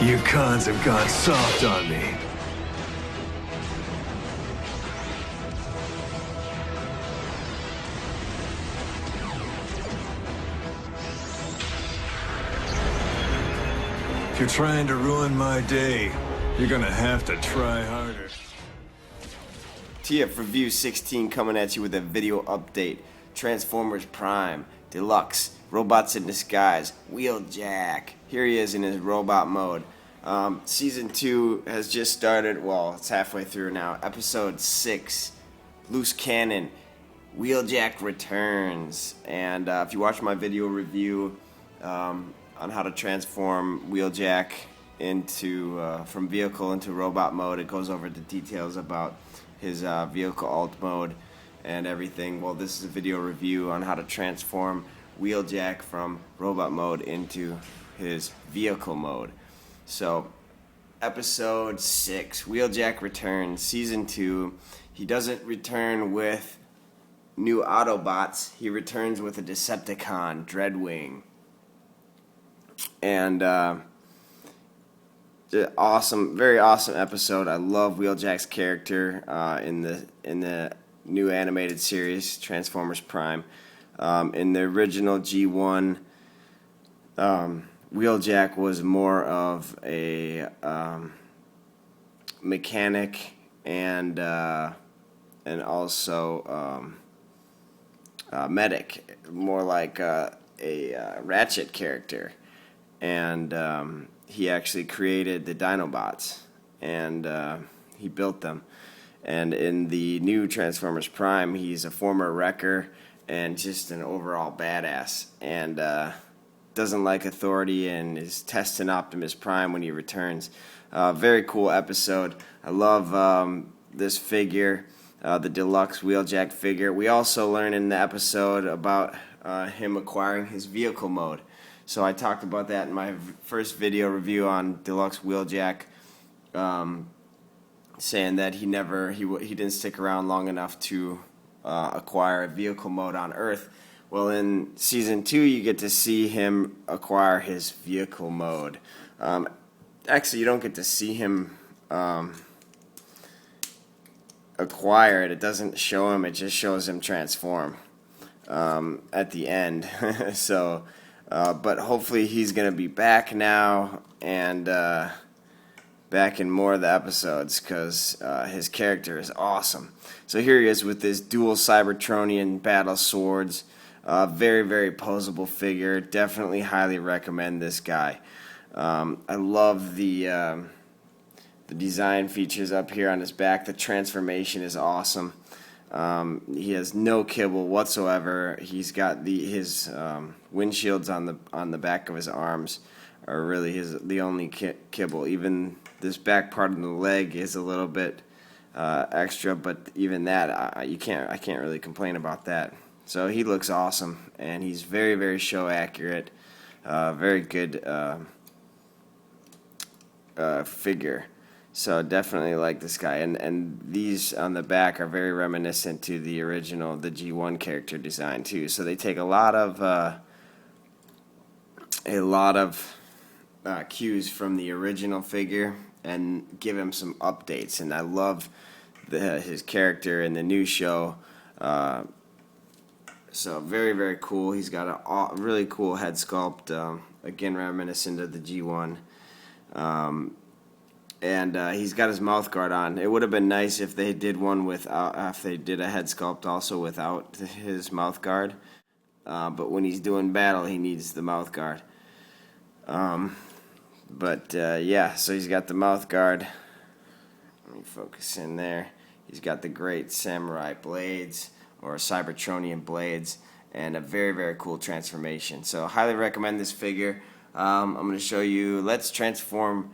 You cons have gone soft on me. If you're trying to ruin my day, you're gonna have to try harder. TF Review 16 coming at you with a video update. Transformers Prime, Deluxe, Robots in Disguise, Wheeljack. Here he is in his robot mode. Season 2 has just started. Well, it's halfway through now. Episode 6, Loose Cannon, Wheeljack returns. And if you watch my video review on how to transform Wheeljack into from vehicle into robot mode, it goes over the details about his vehicle alt mode and everything. Well, this is a video review on how to transform Wheeljack from robot mode into his vehicle mode. So, episode 6, Wheeljack returns, season 2. He doesn't return with new Autobots. He returns with a Decepticon, Dreadwing. And awesome, very awesome episode. I love Wheeljack's character in the new animated series Transformers Prime. In the original G1, Wheeljack was more of a mechanic and also medic, more like a Ratchet character. And he actually created the Dinobots, and he built them. And in the new Transformers Prime, he's a former wrecker and just an overall badass, and doesn't like authority and is testing Optimus Prime when he returns. Very cool episode. I love this figure, the deluxe Wheeljack figure. We also learn in the episode about him acquiring his vehicle mode. So I talked about that in my first video review on Deluxe Wheeljack, saying that he didn't stick around long enough to acquire a vehicle mode on Earth. Well, in season 2, you get to see him acquire his vehicle mode. Actually, you don't get to see him acquire it. It doesn't show him. It just shows him transform at the end. So. But hopefully he's going to be back now and back in more of the episodes, because his character is awesome. So here he is with this dual Cybertronian battle swords. Very, very posable figure. Definitely highly recommend this guy. I love the design features up here on his back. The transformation is awesome. He has no kibble whatsoever. He's got his windshields on the back of his arms are really the only kibble. Even this back part of the leg is a little bit extra, but even that I can't really complain about that. So he looks awesome, and he's very, very show accurate. Very good figure. So definitely like this guy, and these on the back are very reminiscent to the original, the G1 character design too. So they take a lot of cues from the original figure and give him some updates. And I love his character in the new show. So very, very cool. He's got a really cool head sculpt, again reminiscent of the G1. And he's got his mouth guard on. It would have been nice if they did one if they did a head sculpt also without his mouth guard. But when he's doing battle, he needs the mouth guard. Yeah, so he's got the mouth guard. Let me focus in there. He's got the great samurai blades, or Cybertronian blades, and a very, very cool transformation. So highly recommend this figure. I'm going to show you. Let's transform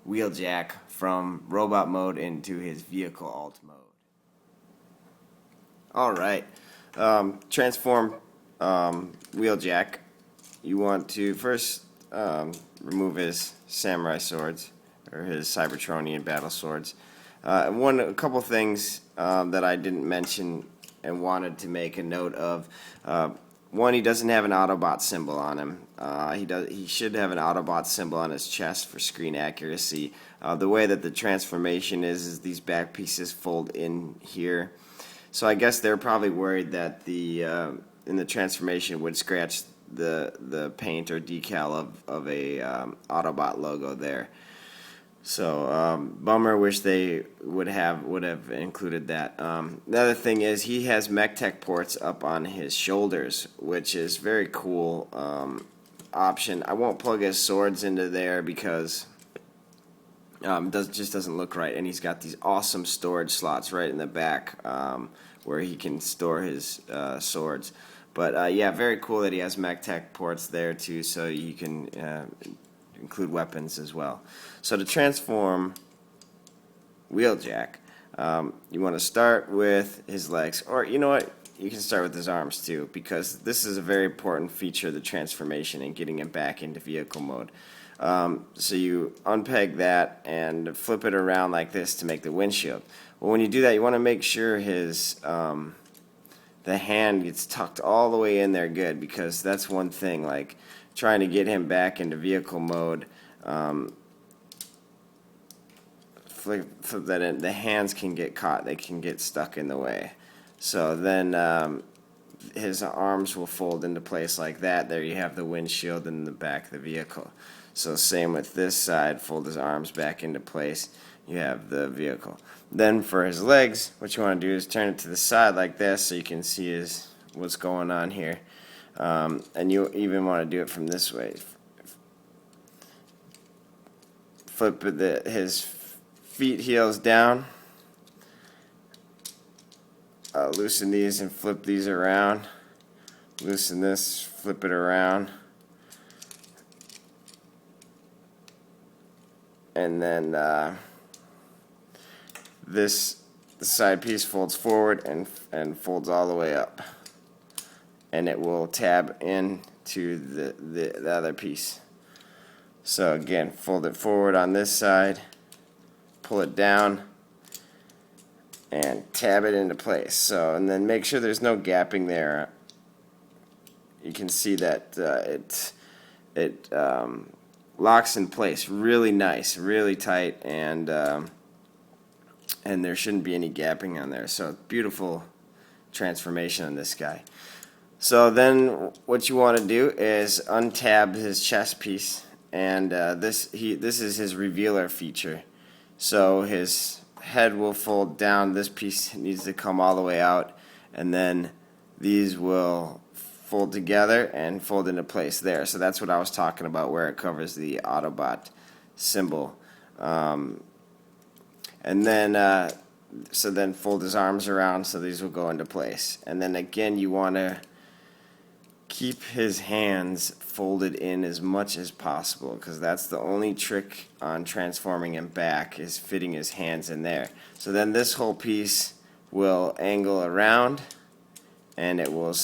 Wheeljack from robot mode into his vehicle alt mode. Alright, transform Wheeljack. You want to first remove his samurai swords, or his Cybertronian battle swords. A couple things that I didn't mention and wanted to make a note of. one, he doesn't have an Autobot symbol on him. He should have an Autobot symbol on his chest for screen accuracy. The way that the transformation is these back pieces fold in here. So I guess they're probably worried that the in the transformation would scratch the paint or decal of a Autobot logo there. So bummer. Wish they would have included that. The other thing is he has MechTech ports up on his shoulders, which is very cool option. I won't plug his swords into there because just doesn't look right. And he's got these awesome storage slots right in the back where he can store his swords. But yeah, very cool that he has MechTech ports there too, so you can include weapons as well. So to transform Wheeljack, you want to start with his legs, or you know what, you can start with his arms too, because this is a very important feature of the transformation and getting him back into vehicle mode. So you unpeg that and flip it around like this to make the windshield. Well, when you do that, you want to make sure his the hand gets tucked all the way in there good, because that's one thing, like trying to get him back into vehicle mode. Flip that in, the hands can get caught, they can get stuck in the way. So then his arms will fold into place like that. There you have the windshield in the back of the vehicle. So same with this side, fold his arms back into place, you have the vehicle. Then for his legs, what you want to do is turn it to the side like this so you can see what's going on here. And you even want to do it from this way. Flip his feet heels down. Loosen these and flip these around. Loosen this, flip it around. And then the side piece folds forward and folds all the way up. And it will tab into the other piece. So again, fold it forward on this side, pull it down, and tab it into place. So, and then make sure there's no gapping there. You can see that it locks in place really nice, really tight, and there shouldn't be any gapping on there. So beautiful transformation on this guy. So then what you want to do is untab his chest piece, and this is his revealer feature. So his head will fold down, this piece needs to come all the way out, and then these will fold together and fold into place there. So that's what I was talking about, where it covers the Autobot symbol. And then so then fold his arms around so these will go into place. And then again, you want to keep his hands folded in as much as possible, because that's the only trick on transforming him back, is fitting his hands in there. So then this whole piece will angle around and it will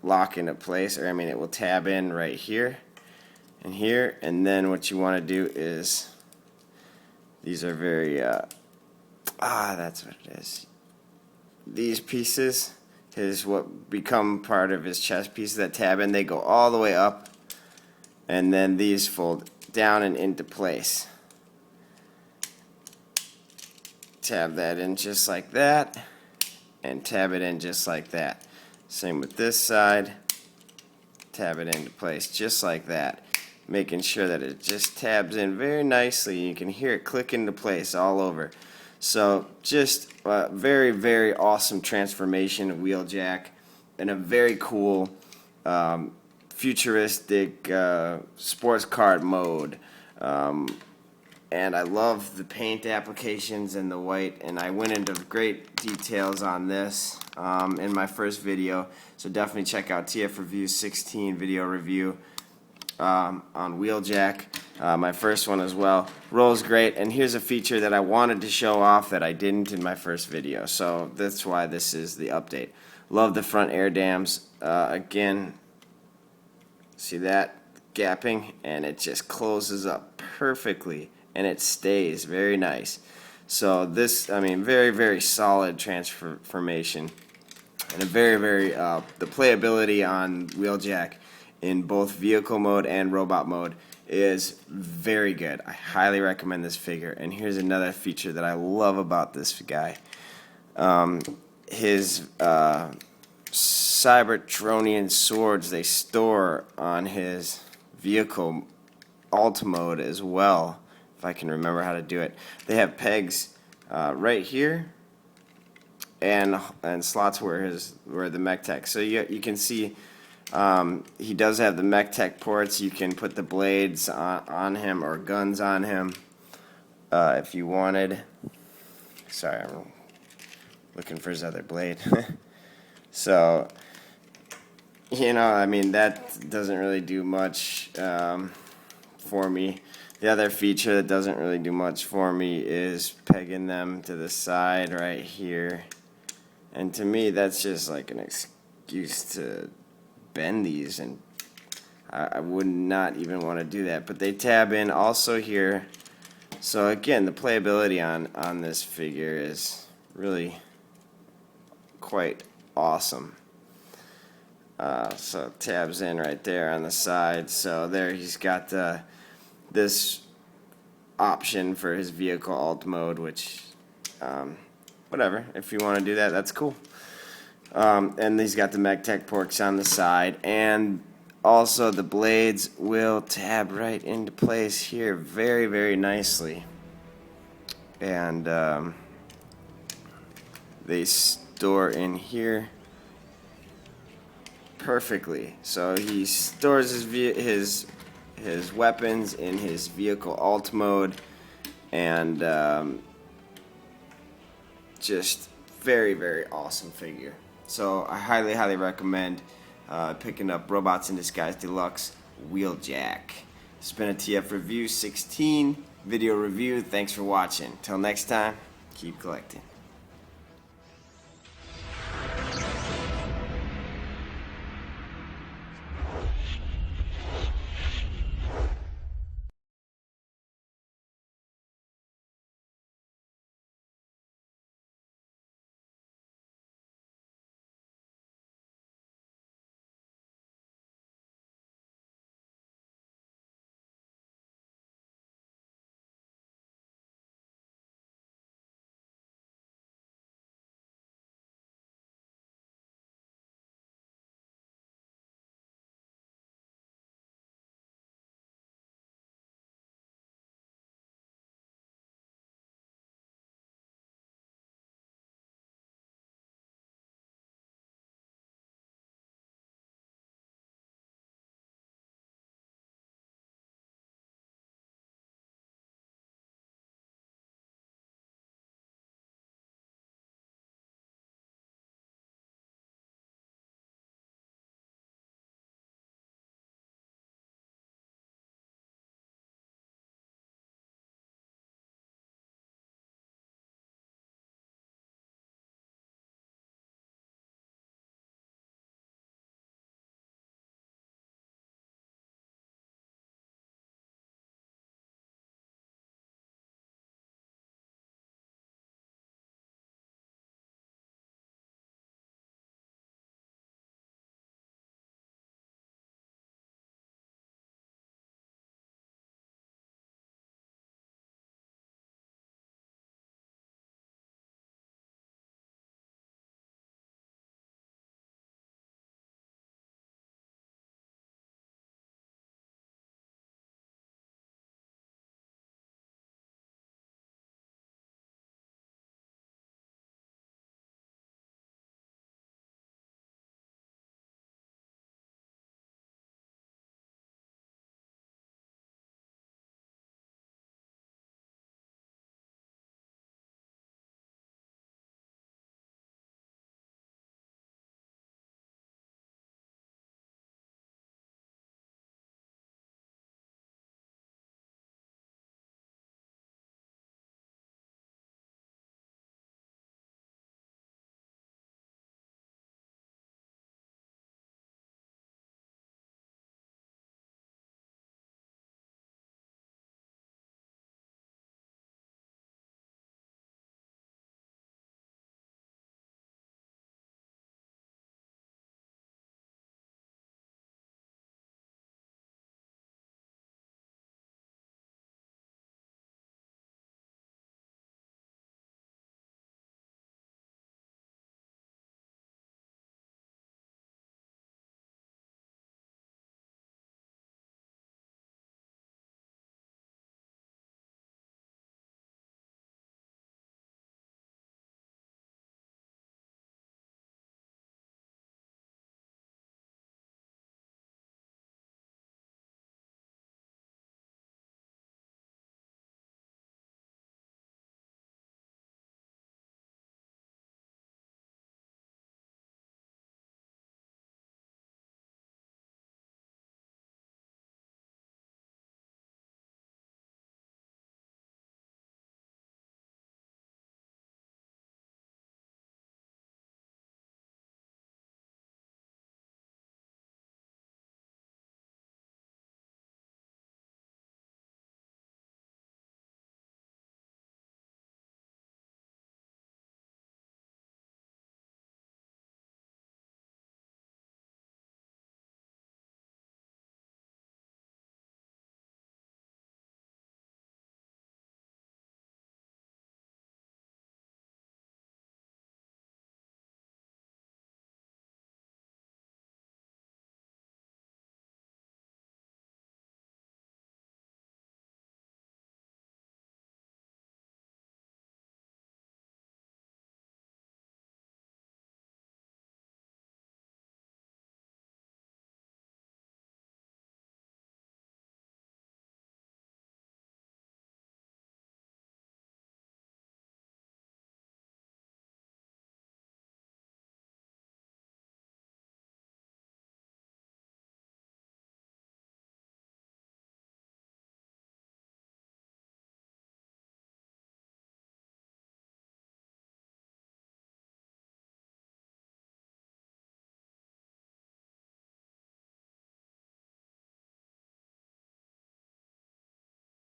lock into place, or I mean it will tab in right here and here. And then what you want to do is, these are very that's what it is, these pieces is what become part of his chest pieces that tab in. They go all the way up, and then these fold down and into place. Tab that in just like that, and tab it in just like that. Same with this side. Tab it into place just like that, making sure that it just tabs in very nicely. You can hear it click into place all over. So just a very, very awesome transformation of Wheeljack, and a very cool futuristic sports car mode. And I love the paint applications and the white, and I went into great details on this in my first video. So definitely check out TF Review 16 video review on Wheeljack. My first one as well. Rolls great, and here's a feature that I wanted to show off that I didn't in my first video, so that's why this is the update. Love the front air dams. Again, see that gapping, and it just closes up perfectly, and it stays very nice. So this, I mean, very, very solid transformation. And a very the playability on Wheeljack in both vehicle mode and robot mode is very good. I highly recommend this figure. And here's another feature that I love about this guy. His Cybertronian swords, they store on his vehicle alt mode as well, if I can remember how to do it. They have pegs right here and slots where the mech tech. So you can see he does have the mech tech ports. You can put the blades on him or guns on him if you wanted. Sorry, I'm looking for his other blade. So, you know, I mean, that doesn't really do much for me. The other feature that doesn't really do much for me is pegging them to the side right here. And to me, that's just like an excuse to bend these, and I would not even want to do that. But they tab in also here. So again, the playability on this figure is really quite awesome. So it tabs in right there on the side. So there he's got this option for his vehicle alt mode, which whatever, if you want to do that, that's cool. And he's got the mech tech ports on the side, and also the blades will tab right into place here very nicely. And they store in here perfectly. So he stores his weapons in his vehicle alt mode, and just very awesome figure. So I highly recommend picking up Robots in Disguise Deluxe Wheeljack. It's been a TF Review 16 video review. Thanks for watching. Till next time, keep collecting.